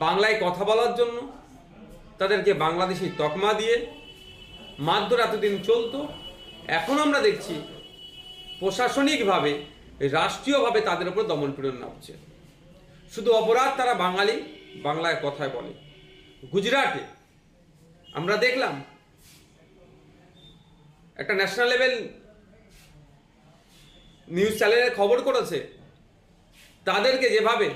বাংলায় কথা বলার জন্য তাদেরকে বাংলাদেশি তকমা দিয়ে মারধর এতদিন চলতো। এখন আমরা দেখছি প্রশাসনিকভাবে রাষ্ট্রীয়ভাবে তাদের উপর দমনপীড়ন নামছে। শুধু অপরাধ তারা বাঙালি, বাংলায় কথায় বলে। গুজরাটে আমরা দেখলাম একটা ন্যাশনাল লেভেল নিউজ চ্যানেলে খবর করেছে, তাদেরকে যেভাবে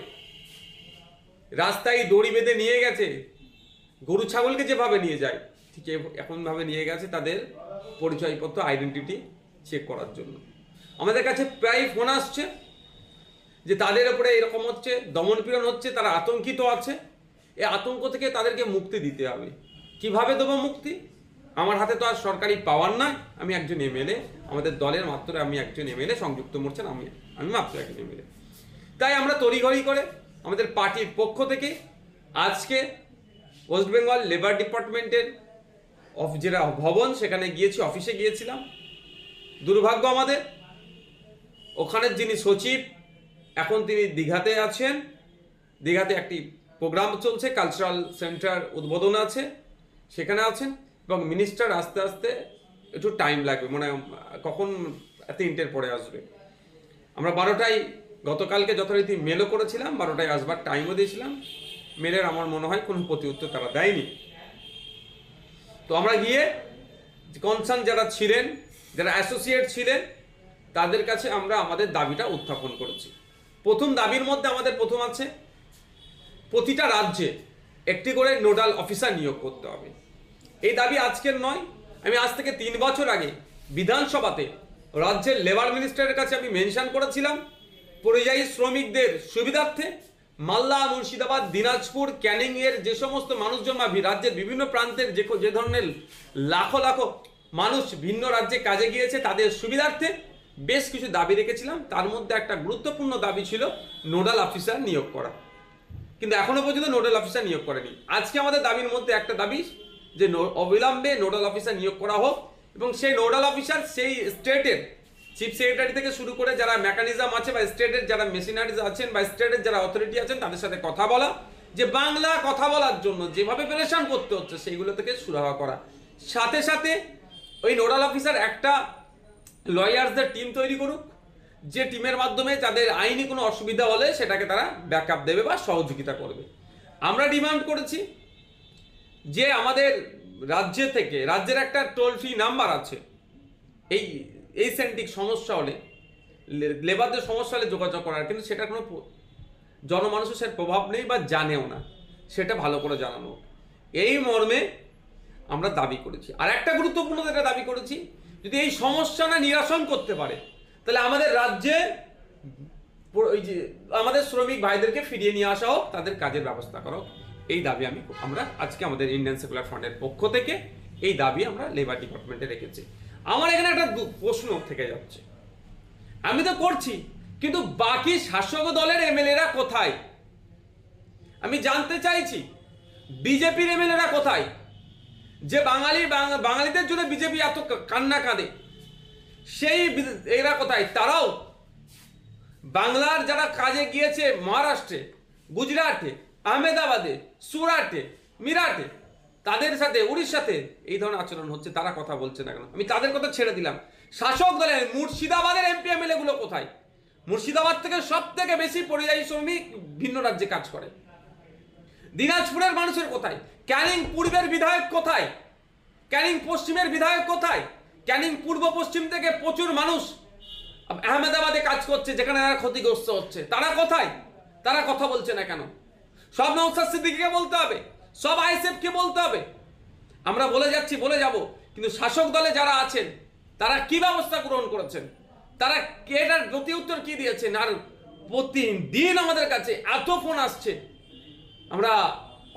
রাস্তায় দড়ি বেঁধে নিয়ে গেছে, গরু ছাগলকে যেভাবে নিয়ে যায় ঠিক এমনভাবে নিয়ে গেছে তাদের পরিচয়পত্র আইডেন্টিটি চেক করার জন্য। আমাদের কাছে প্রায় ফোন আসছে যে তাদের উপরে এরকম হচ্ছে, দমনপীড়ন হচ্ছে, তারা আতঙ্কিত আছে। এই আতঙ্ক থেকে তাদেরকে মুক্তি দিতে হবে। কিভাবে দেবো মুক্তি? আমার হাতে তো আর সরকারি পাওয়ার নয়। আমি একজন এমএলএ, আমাদের দলের মাত্র আমি একজন এমএলএ, সংযুক্ত মোর্চার আমি মাত্র একজন এমএলএ। তাই আমরা তড়িঘড়ি করে আমাদের পার্টির পক্ষ থেকে আজকে ওয়েস্ট বেঙ্গল লেবার ডিপার্টমেন্টের যেটা ভবন সেখানে গিয়েছি, অফিসে গিয়েছিলাম। দুর্ভাগ্য আমাদের, ওখানের যিনি সচিব এখন তিনি দীঘাতে আছেন। দীঘাতে একটি প্রোগ্রাম চলছে, কালচারাল সেন্টার উদ্বোধন আছে, সেখানে আছেন। এবং মিনিস্টার আস্তে আস্তে একটু টাইম লাগবে, মানে কখন 3টের পরে আসবে। আমরা 12টায় গতকালকে যথারীতি মেলও করেছিলাম, 12টায় আসবার টাইমও দিয়েছিলাম। মেলের আমার মনে হয় কোনো প্রতি উত্তর তারা দেয়নি। তো আমরা গিয়ে কনসার্ন যারা ছিলেন, যারা অ্যাসোসিয়েট ছিলেন, তাদের কাছে আমরা আমাদের দাবিটা উত্থাপন করেছি। প্রথম দাবির মধ্যে আমাদের প্রথম আছে প্রতিটা রাজ্যে একটি করে নোডাল অফিসার নিয়োগ করতে হবে। এই দাবি আজকের নয়, আমি আজ থেকে 3 বছর আগে বিধানসভাতে রাজ্যের লেবার মিনিস্টারের কাছে আমি মেনশন করেছিলাম পরিযায়ী শ্রমিকদের সুবিধার্থে মালদা, মুর্শিদাবাদ, দিনাজপুর, ক্যানিং এর যে সমস্ত মানুষজন বা রাজ্যের বিভিন্ন প্রান্তের যে ধরনের লাখো লাখো মানুষ ভিন্ন রাজ্যে কাজে গিয়েছে তাদের সুবিধার্থে বেশ কিছু দাবি রেখেছিলাম। তার মধ্যে একটা গুরুত্বপূর্ণ দাবি ছিল নোডাল অফিসার নিয়োগ করা, কিন্তু এখনো পর্যন্ত নোডাল অফিসার নিয়োগ করেনি। আজকে আমাদের দাবির মধ্যে একটা দাবি যে অবিলম্বে নোডাল অফিসার নিয়োগ করা হোক, এবং সেই নোডাল অফিসার সেই স্টেটের চিফ সেক্রেটারি থেকে শুরু করে যারা মেকানিজম আছে বা স্টেটের যারা মেশিনারিজ আছেন বা স্টেটের যারা অথরিটি আছেন তাদের সাথে কথা বলা, যে বাংলা কথা বলার জন্য যেভাবে প্রেশান করতে হচ্ছে সেইগুলো থেকে সুরাহা করা। সাথে সাথে ওই নোডাল অফিসার একটা লয়ার্সদের টিম তৈরি করুক, যে টিমের মাধ্যমে তাদের আইনি কোনো অসুবিধা হলে সেটাকে তারা ব্যাকআপ দেবে বা সহযোগিতা করবে। আমরা ডিমান্ড করেছি যে আমাদের রাজ্য থেকে, রাজ্যের একটা টোল ফ্রি নাম্বার আছে, এই সেন্টিক সমস্যা হলে, লেবারদের সমস্যা হলে যোগাযোগ করার, কিন্তু সেটা কোনো জনমানুষের সে প্রভাব নেই বা জানেও না, সেটা ভালো করে জানানো। এই মর্মে আমরা দাবি করেছি। আর একটা গুরুত্বপূর্ণ যেটা দাবি করেছি, যদি এই সমস্যা না নিরসন করতে পারে তাহলে আমাদের রাজ্যে ওই যে আমাদের শ্রমিক ভাইদেরকে ফিরিয়ে নিয়ে আসা হোক, তাদের কাজের ব্যবস্থা করা হোক। এই দাবি আমরা আজকে আমাদের ইন্ডিয়ান সেকুলার ফ্রন্টের পক্ষ থেকে এই দাবি আমরা লেবার ডিপার্টমেন্টে রেখেছি। আমার এখানে একটা প্রশ্ন থেকে যাচ্ছে, আমি তো করছি, কিন্তু বাকি শাসক দলের এমএলএরা কোথায়? আমি জানতে চাইছি বিজেপির এমএলএরা কোথায়? যে বাঙালিদের জন্য বিজেপি এত কান্না কাঁদে, সেই এরা কোথায়? তারাও বাংলার যারা কাজে গিয়েছে মহারাষ্ট্রে, গুজরাটে, আহমেদাবাদে, সুরাটে, মিরাটে, তাদের সাথে, উড়িষ্যাতে এই ধরনের আচরণ হচ্ছে, তারা কথা বলছে না কেন? আমি তাদের কথা ছেড়ে দিলাম। শাসক দলের মুর্শিদাবাদের এমপি এমএলএ গুলো কোথায়? মুর্শিদাবাদ থেকে সব থেকে বেশি পরিযায়ী শ্রমিক ভিন্ন রাজ্যে কাজ করে। দিনাজপুরের মানুষের কোথায়? ক্যানিং পূর্বের বিধায়ক কোথায়? ক্যানিং পশ্চিমের বিধায়ক কোথায়? ক্যানিং পূর্ব পশ্চিম থেকে প্রচুর মানুষ আহমেদাবাদে কাজ করছে, যেখানে তারা ক্ষতিগ্রস্ত হচ্ছে, তারা কোথায়? তারা কথা বলছে না কেন? সব নওশাদ সিদ্দিকীকে বলতে হবে, সব আইএসএফকে বলতে হবে। আমরা বলে যাচ্ছি, বলে যাব, কিন্তু শাসক দলে যারা আছেন তারা কি ব্যবস্থা গ্রহণ করেছেন? তারা এটার প্রতি উত্তর কি দিয়েছেন? আর প্রতিদিন আমাদের কাছে এত ফোন আসছে, আমরা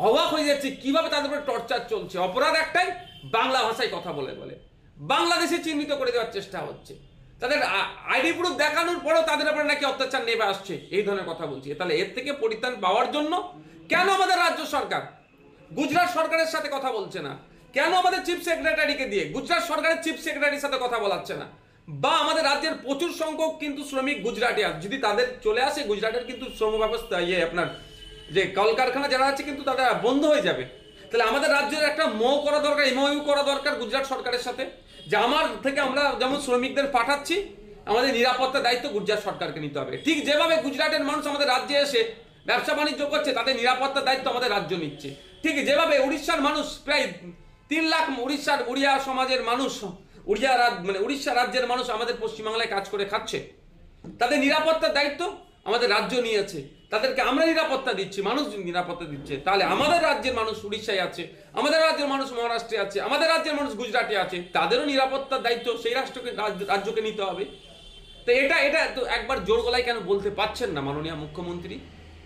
অবাক হয়ে যাচ্ছি কিভাবে তাদের উপরে টর্চার চলছে। অপরাধ একটাই, বাংলা ভাষায় কথা বলে বলে বাংলাদেশে চিহ্নিত করে দেওয়ার চেষ্টা হচ্ছে। তাদের আইডি প্রুফ দেখানোর পরেও তাদের উপরে নাকি অত্যাচার নেমে আসছে, এই ধরনের কথা বলছি। তাহলে এর থেকে পরিত্রাণ পাওয়ার জন্য কেন আমাদের রাজ্য সরকার গুজরাট সরকারের সাথে কথা বলছে না? কেন আমাদের চিফ সেক্রেটারিকে দিয়ে গুজরাট সরকারের চিফ সেক্রেটারির সাথে কথা বলাচ্ছে না? বা আমাদের রাজ্যের প্রচুর সংখ্যক কিন্তু শ্রমিক গুজরাটে আছে, যদি তাদের চলে আসে, গুজরাটের কিন্তু শ্রম ব্যবস্থা আপনার যে কলকারখানা যারা আছে কিন্তু তারা বন্ধ হয়ে যাবে। তাহলে আমাদের রাজ্যের একটা করা দরকার, এমওইউ করা দরকার গুজরাট সরকারের সাথে, যে আমার থেকে আমরা যেমন শ্রমিকদের পাঠাচ্ছি, আমাদের নিরাপত্তার দায়িত্ব গুজরাট সরকারকে নিতে হবে। ঠিক যেভাবে গুজরাটের মানুষ আমাদের রাজ্যে এসে ব্যবসা বাণিজ্য করছে, তাদের নিরাপত্তার দায়িত্ব আমাদের রাজ্য নিচ্ছে। ঠিক যেভাবে উড়িষ্যার মানুষ প্রায় 3 লাখ উড়িয়া সমাজের মানুষ, উড়িষ্যা রাজ্যের মানুষ আমাদের পশ্চিমবাংলায় কাজ করে খাচ্ছে, তাদের নিরাপত্তার দায়িত্ব আমাদের রাজ্য নিয়েছে, তাদেরকে আমরা নিরাপত্তা দিচ্ছি, মানুষ নিরাপত্তা দিচ্ছে। তাহলে আমাদের রাজ্যের মানুষ উড়িষ্যায় আছে, আমাদের রাজ্যের মানুষ মহারাষ্ট্রে আছে, আমাদের রাজ্যের মানুষ গুজরাটে আছে, তাদেরও নিরাপত্তার দায়িত্ব সেই রাজ্যকে নিতে হবে। তো এটা তো একবার জোর গলায় কেন বলতে পারছেন না মাননীয় মুখ্যমন্ত্রী?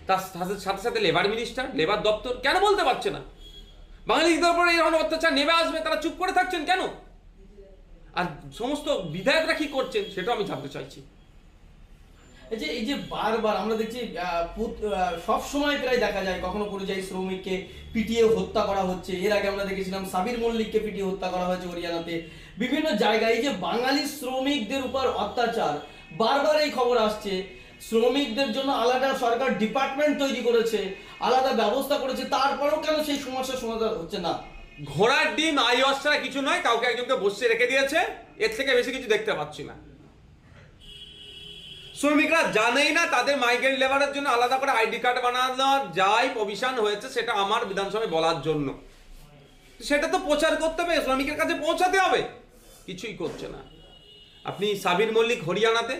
তার সাথে সাথে লেবার মিনিস্টার, লেবার দপ্তর কেন বলতে পারছে না? বাঙালিদের উপরে এই ধরনের অত্যাচার নেমে আসবে, তারা চুপ করে থাকছেন কেন? আর সমস্ত বিধায়করা কি করছেন সেটাও আমি জানতে চাইছি। এই যে বারবার আমরা দেখছি সব সময় প্রায় দেখা যায় কখনো পরিযায়ী শ্রমিককে পিটিয়ে হত্যা করা হচ্ছে। এর আগে আমরা দেখেছিলাম সাবির মল্লিককে পিটিয়ে হত্যা করা হয়েছে হরিয়ানাতে। বিভিন্ন জায়গায় এই যে বাঙালি শ্রমিকদের উপর অত্যাচার, বারবার এই খবর আসছে। শ্রমিকদের জন্য আলাদা সরকার ডিপার্টমেন্ট তৈরি করেছে, আলাদা ব্যবস্থা করেছে, তারপরেও কেন সেই সমস্যার সমাধান হচ্ছে না? ঘোড়ার ডিম আইওয়াস ছাড়া কিছু নয়, কাউকে একজনকে বসিয়ে রেখে দিয়েছে, এর থেকে বেশি কিছু দেখতে পাচ্ছি না। শ্রমিকরা জানেই না তাদের মাইগ্রেন্ট লেবারের জন্য আলাদা করে আইডি কার্ড বানানো যায়, প্রভিশন হয়েছে, সেটা আমার বিধানসভায় বলার জন্য। সেটা তো প্রচার করতে হবে, শ্রমিকের কাছে পৌঁছাতে হবে, কিছুই করছে না। আপনি সাবির মল্লিক হরিয়ানাতে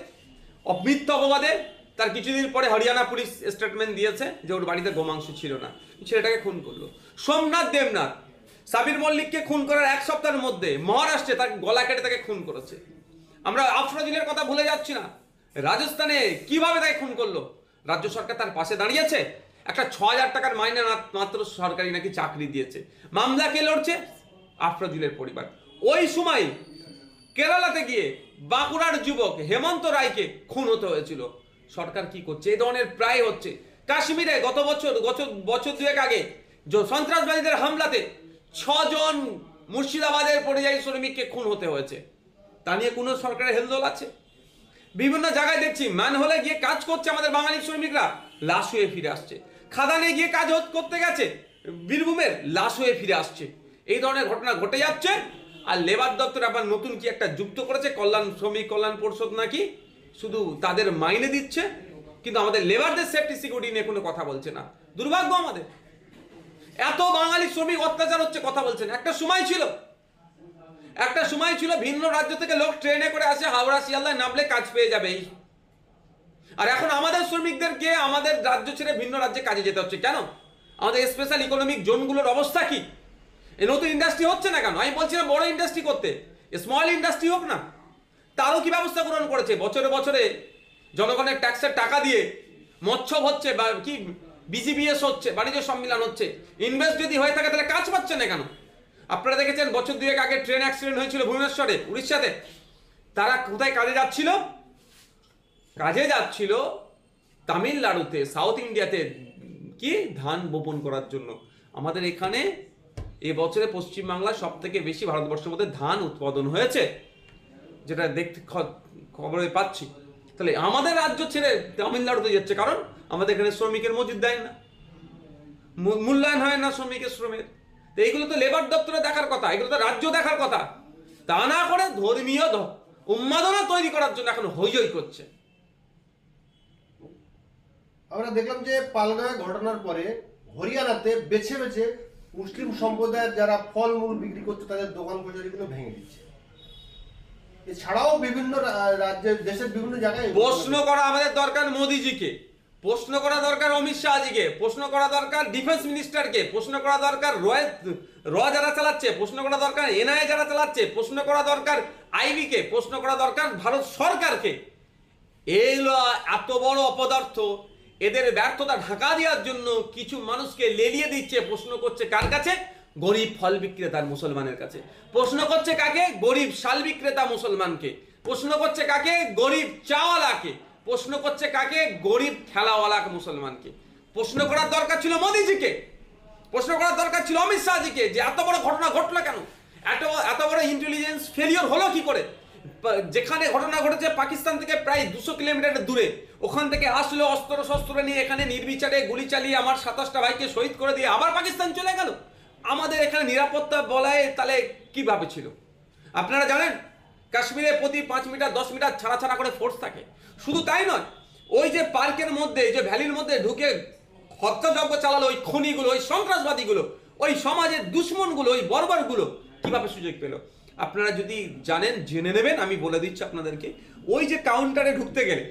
মিথ্য অপবাদে তার কিছুদিন পরে হরিয়ানা পুলিশ স্টেটমেন্ট দিয়েছে যে ওর বাড়িতে গোমাংস ছিল না, ছেলেটাকে খুন করলো। সোমনাথ দেবনাথ সাবির মল্লিককে খুন করার 1 সপ্তাহের মধ্যে মহারাষ্ট্রে তার গলা কেটে তাকে খুন করেছে। আমরা আফরোজের কথা ভুলে যাচ্ছি না, রাজস্থানে কিভাবে তাকে খুন করলো, রাজ্য সরকার তার পাশে দাঁড়িয়েছে। একটা 6,000 টাকার মাইনে মাত্র সরকারি নাকি চাকরি দিয়েছে। মামলা কে লড়ছে? আফরোজের পরিবার। ওই সময় কেরালাতে গিয়ে বাঁকুড়ার যুবক হেমন্ত রায়কে খুন হতে হয়েছিল। সরকার কি করছে? এই ধরনের প্রায় হচ্ছে। কাশ্মীরে গত বছর 2 আগে সন্ত্রাসবাদীদের হামলাতে 6 জন মুর্শিদাবাদের পরিযায়ী শ্রমিককে খুন হতে হয়েছে। তা নিয়ে কোনো সরকারের হেলদোল আছে? বিভিন্ন জায়গায় দেখছি ম্যানহোলে গিয়ে কাজ করছে আমাদের বাঙালি শ্রমিকরা, লাশ হয়ে ফিরে আসছে। খাদানে গিয়ে কাজ করতে গেছে বীরভূমের, লাশ হয়ে ফিরে আসছে। এই ধরনের ঘটনা ঘটে যাচ্ছে। আর লেবার দপ্তর আবার নতুন কি একটা যুক্ত করেছে, শ্রমিক কল্যাণ পরিষদ নাকি, শুধু তাদের মাইনে দিচ্ছে কিন্তু আমাদের লেবারদের সেফটি সিকিউরিটি নিয়ে কোনো কথা বলছে না। দুর্ভাগ্য আমাদের, এত বাঙালি শ্রমিক অত্যাচার হচ্ছে, কথা বলছেন। একটা সময় ছিল ভিন্ন রাজ্য থেকে লোক ট্রেনে করে আসে, হাওড়া শিয়ালদায় নামলে কাজ পেয়ে যাবে। আর এখন আমাদের শ্রমিকদেরকে আমাদের রাজ্য ছেড়ে ভিন্ন রাজ্যে কাজে যেতে হচ্ছে কেন? আমাদের স্পেশাল ইকোনমিক জোনগুলোর অবস্থা কি? এই নতুন ইন্ডাস্ট্রি হচ্ছে না কেন? আমি বলছি না বড় ইন্ডাস্ট্রি করতে, স্মল ইন্ডাস্ট্রি হোক না। তারও কি ব্যবস্থা গ্রহণ করেছে? বছরে বছরে জনগণের ট্যাক্সের টাকা দিয়ে মৎস্য হচ্ছে বা কি বিজিবিএস হচ্ছে, বাণিজ্য সম্মেলন হচ্ছে। ইনভেস্ট যদি হয়ে থাকে তাহলে কাজ পাচ্ছে না কেন? আপনারা দেখেছেন বছর 2 আগে ট্রেন অ্যাক্সিডেন্ট হয়েছিল ভুবনেশ্বরে, উড়িষ্যাতে। তারা কোথায় কাজে যাচ্ছিল? তামিলনাড়ুতে, সাউথ ইন্ডিয়াতে, কি ধান বপন করার জন্য। আমাদের এখানে এবছরে পশ্চিমবাংলা সব থেকে বেশি ভারতবর্ষের মধ্যে ধান উৎপাদন হয়েছে, যেটা দেখতে খবরে পাচ্ছি। তাহলে আমাদের রাজ্য ছেড়ে তামিলনাড়ুতে যাচ্ছে, কারণ আমাদের এখানে শ্রমিকের মজুদ দেয় না, মূল্যায়ন হয় না শ্রমিকের শ্রমের। তো এইগুলো তো লেবার দপ্তরে দেখার কথা, এগুলো তো রাজ্য দেখার কথা। তা না করে ধর্মীয় উন্মাদনা তৈরি করার জন্য এখন হইচই করছে। আমরা দেখলাম যে পালগাঁও ঘটনার পরে হরিয়ানাতে বেছে বেছে মুসলিম সম্প্রদায়ের যারা ফলমূল বিক্রি করছে তাদের দোকান কচুরিগুলো ভেঙে দিচ্ছে। এছাড়াও বিভিন্ন রাজ্যের, দেশের বিভিন্ন জায়গায় প্রশ্ন করা আমাদের দরকার মোদিজিকে, প্রশ্ন করা দরকার অমিত শাহজিকে, প্রশ্ন করা দরকার ডিফেন্স মিনিস্টারকে, প্রশ্ন করা দরকার র যারা চালাচ্ছে, প্রশ্ন করা দরকার এনআইএ যারা চালাচ্ছে, প্রশ্ন করা দরকার আইবিকে, প্রশ্ন করা দরকার ভারত সরকারকে। এইগুলো এত বড় অপদার্থ, এদের ব্যর্থতা ঢাকা দেওয়ার জন্য কিছু মানুষকে লেলিয়ে দিচ্ছে। প্রশ্ন করছে কার কাছে? গরিব ফল বিক্রেতার মুসলমানের কাছে। প্রশ্ন করছে কাকে? গরিব শাল বিক্রেতা মুসলমানকে। প্রশ্ন করছে কাকে? গরিব চাওয়ালাকে। প্রশ্ন করছে কাকে? গরিব ঠেলাওয়ালা মুসলমানকে। প্রশ্ন করার দরকার ছিল মোদিজিকে, প্রশ্ন করার দরকার ছিল অমিত শাহজিকে, যে এত বড় ঘটনা ঘটলো কেন, এত বড় ইন্টেলিজেন্স ফেলিওর হলো কি করে, যেখানে ঘটনা ঘটেছে পাকিস্তান থেকে প্রায় 200 কিলোমিটার দূরে, ওখান থেকে আসলো অস্ত্র শস্ত্র নিয়ে এখানে নির্বিচারে গুলি চালিয়ে আমার 27টা ভাইকে শহীদ করে দিয়ে আবার পাকিস্তান চলে গেল। আমাদের এখানে নিরাপত্তা বলায় তাহলে কিভাবে ছিল? আপনারা জানেন কাশ্মীরে প্রতি 5 মিটার 10 মিটার ছাড়া ছাড়া করে ফোর্স থাকে। শুধু তাই নয়, ওই যে পার্কের মধ্যে যে ভ্যালির মধ্যে ঢুকে হত্যাযজ্ঞ চালালো ওই খনিগুলো, ওই সন্ত্রাসবাদীগুলো, ওই সমাজের দুশ্মনগুলো, ওই বর্বরগুলো কিভাবে সুযোগ পেল? আপনারা যদি জানেন জেনে নেবেন, আমি বলে দিচ্ছি আপনাদেরকে। ওই যে কাউন্টারে ঢুকতে গেলে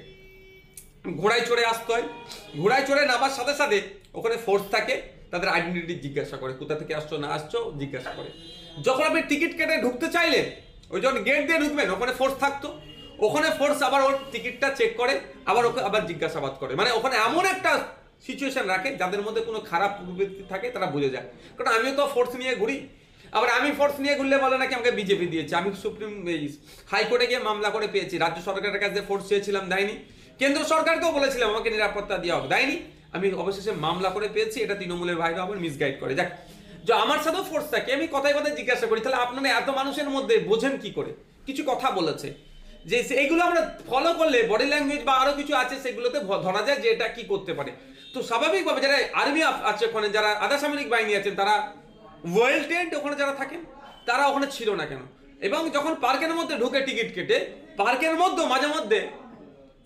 ঘোড়ায় চড়ে আসতে হয়, ঘোড়ায় চড়ে নামার সাথে সাথে ওখানে ফোর্স থাকে, তাদের আইডেন্টিটি জিজ্ঞাসা করে, কোথা থেকে আসছো না আসছো জিজ্ঞাসা করে। যখন আপনি টিকিট কেটে ঢুকতে চাইলেন, ওই যখন গেট দিয়ে ঢুকবেন ওখানে ফোর্স থাকতো, ওখানে ফোর্স আবার ওর টিকিটটা চেক করে, আবার ওকে আবার জিজ্ঞাসাবাদ করে। মানে ওখানে এমন একটা সিচুয়েশন রাখে যাদের মধ্যে কোনো খারাপ প্রবৃত্তি থাকে তারা বুঝে যায়। কারণ আমিও তো ফোর্স নিয়ে ঘুরি, আবার আমি ফোর্স নিয়ে ঘুরলে বলে নাকি আমাকে বিজেপি দিয়েছে। আমি সুপ্রিম হাইকোর্টে গিয়ে মামলা করে পেয়েছি, রাজ্য সরকারের কাছে ফোর্স চেয়েছিলাম দেয়নি, কেন্দ্র সরকারকেও বলেছিলাম আমাকে নিরাপত্তা দেওয়া হোক, দেয়নি। আমি অবশেষে মামলা করে পেয়েছি, এটা তৃণমূলের ভাইরা আবার মিসগাইড করে। যাক, যে আমার সাথেও ফোর্স থাকে, আমি কথায় কথায় জিজ্ঞাসা করি তাহলে আপনারা এত মানুষের মধ্যে বোঝেন কি করে? কিছু কথা বলেছে যে এইগুলো আমরা ফলো করলে বডি ল্যাঙ্গুয়েজ বা আরো কিছু আছে সেগুলোতে ধরা যায় যে এটা কি করতে পারে। তো স্বাভাবিকভাবে যারা আর্মি আছে ওখানে, যারা আধা সামরিক বাহিনী আছেন, তারা ওয়েল ট্রেন্ড ওখানে যারা থাকেন তারা ওখানে ছিল না কেন? এবং যখন পার্কের মধ্যে ঢুকে টিকিট কেটে পার্কের মধ্যে মাঝে মধ্যে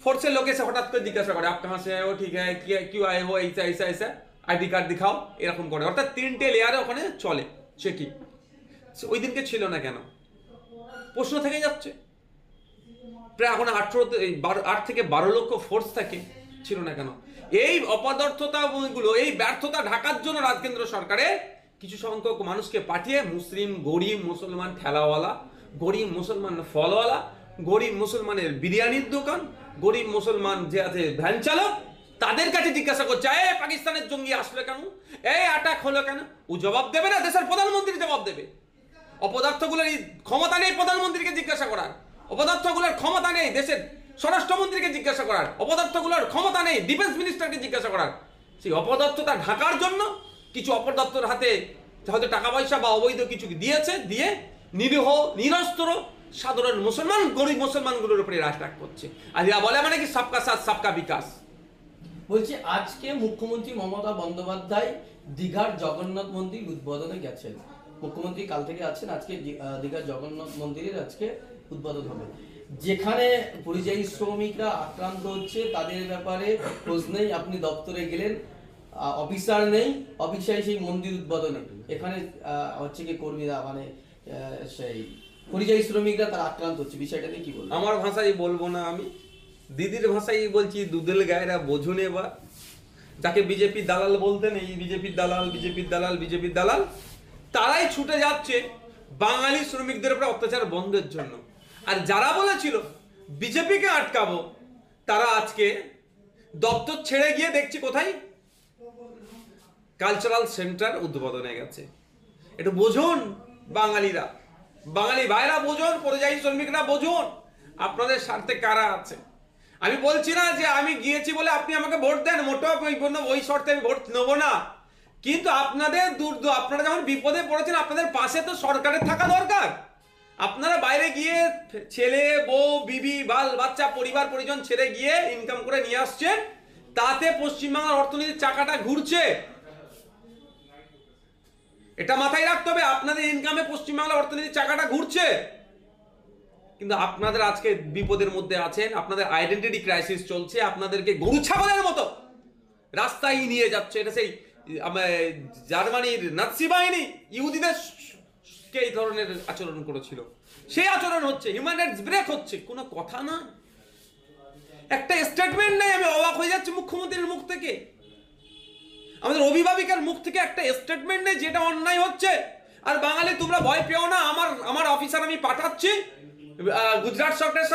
फोर्स लोग এসে হঠাৎ করে জিজ্ঞাসা করে आप कहां से आए हो, ठीक है क्यों आए हो, ऐसा ऐसा ऐसा আইডি কার্ড দেখাও, এরকম করে। অর্থাৎ 3টে লেয়ারে ওখানে চলে চেকিং। ওই দিনকে ছিল না কেন? প্রশ্ন থেকে যাচ্ছে। প্রায় এখন 8 থেকে 12 লক্ষ ফোর্স থাকে, ছিল না কেন? এই অপদার্থতাগুলো, এই ব্যর্থতা ঢাকার জন্য রাজকেন্দ্র সরকারে কিছু সংখ্যক মানুষকে পাঠিয়ে মুসলিম, গরিব মুসলমান ঠেলাওয়ালা, গরিব মুসলমান ফলওয়ালা, গরিব মুসলমানের বিরিয়ানির দোকান, গরিব মুসলমান যে আছে ভ্যান চালক, তাদের কাছে জিজ্ঞাসা করছে এই পাকিস্তানের জঙ্গি আসলো কেন, এই অ্যাটাক হলো কেন? ও জবাব দেবে না, দেশের প্রধানমন্ত্রী জবাব দেবে। অপদার্থগুলোর ক্ষমতা নেই প্রধানমন্ত্রীকে জিজ্ঞাসা করার, অপদার্থগুলোর ক্ষমতা নেই দেশের স্বরাষ্ট্রমন্ত্রীকে জিজ্ঞাসা করার, অপদার্থগুলোর ক্ষমতা নেই ডিফেন্স মিনিস্টারকে জিজ্ঞাসা করার। সেই অপদার্থতা ঢাকার জন্য কিছু অপদার্থর হাতে হয়তো টাকা পয়সা বা অবৈধ কিছু দিয়েছে, দিয়ে নিরীহ নিরস্ত্র সাধারণ মুসলমান, গরিব মুসলমানগুলোর উপরে রাজত্ব করছে। আর এরা বলে মানে কি সবকা সাথ সবকা বিকাশ। বলছি আজকে মুখ্যমন্ত্রী মমতা বন্দ্যোপাধ্যায় দীঘার জগন্নাথ মন্দির উদ্বোধনে গেছেন। মুখ্যমন্ত্রী কাল থেকে আছেন, আজকে দীঘার জগন্নাথ মন্দিরের আজকে উদ্বোধন হবে। যেখানে পরিযায়ী শ্রমিকরা আক্রান্ত হচ্ছে তাদের ব্যাপারে খোঁজ নেই, আপনি দপ্তরে গেলেন, অফিসার নেই, অফিসার সেই মন্দির উদ্বোধনে এখানে হচ্ছে কি কর্মীরা মানে সেই পরিযায়ী শ্রমিকরা তারা আক্রান্ত হচ্ছে, বিষয়টা নিয়ে কি বলবো? আমার ভাষায় বলবো না, আমি দিদির ভাষায় বলছি, দুধেল গায়েরা বোঝুন। এবার যাকে বিজেপি দালাল বলতেন, এই বিজেপির দালাল, বিজেপির দালাল, বিজেপির দালাল, তারাই ছুটে যাচ্ছে বাঙালি শ্রমিকদের উপরে অত্যাচার বন্ধের জন্য। আর যারা বলেছিল বিজেপিকে আটকাবো, তারা আজকে দপ্তর ছেড়ে গিয়ে দেখছি কোথায় কালচারাল সেন্টার উদ্বোধনে গেছে। একটু বোঝুন বাঙালিরা, বাঙালি ভাইরা বোঝুন, পরিযায়ী শ্রমিকরা বোঝুন আপনাদের স্বার্থে কারা আছে। আমি বলছি না যে আমি গিয়েছি বলে আপনি আমাকে ভোট দেন, মোটেও ওই শর্তে আমি ভোট নেবো না। কিন্তু আপনাদের আপনারা যখন বিপদে পড়েছেন আপনাদের পাশে তো সরকারের থাকা দরকার। আপনারা বাইরে গিয়ে ছেলে বউ বিবি বাল বাচ্চা পরিবার পরিজন ছেড়ে গিয়ে ইনকাম করে নিয়ে আসছেন, তাতে পশ্চিমবাংলার অর্থনীতির চাকাটা ঘুরছে। এটা মাথায় রাখতে হবে, আপনাদের ইনকামে পশ্চিমবাংলার অর্থনীতির চাকাটা ঘুরছে। কিন্তু আপনাদের আজকে বিপদের মধ্যে আছেন, আপনাদের আইডেন্টিটি ক্রাইসিস চলছে, আপনাদেরকে গরু ছাগলের মতো রাস্তায় নিয়ে যাচ্ছে। এটা সেই জার্মানির নাৎসি বাহিনী ইহুদিদের এই ধরনের আচরণ করেছিল, সেই আচরণ হচ্ছে, হিউম্যান রাইটস ব্রেক হচ্ছে, কোনো কথা না, একটা স্টেটমেন্ট নেই। আমি অবাক হয়ে যাচ্ছি মুখ্যমন্ত্রীর মুখ থেকে, আমাদের অভিভাবিকের মুখ থেকে একটা স্টেটমেন্ট নেই যেটা অন্যায় হচ্ছে। আর বাঙালি তোমরা ভয় পেও না, আমার অফিসার আমি পাঠাচ্ছি গুজরাট সরকারের